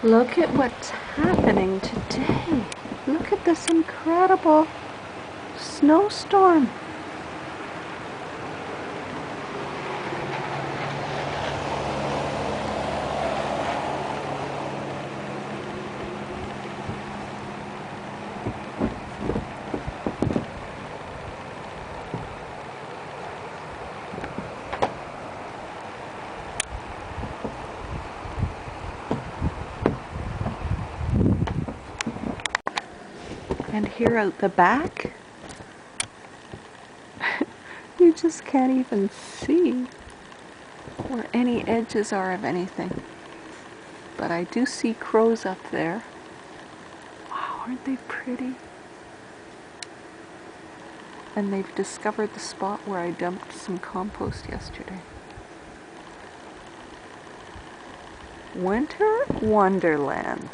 Look at what's happening today. Look at this incredible snowstorm. And here out the back, you just can't even see where any edges are of anything. But I do see crows up there. Wow, aren't they pretty? And they've discovered the spot where I dumped some compost yesterday. Winter Wonderland.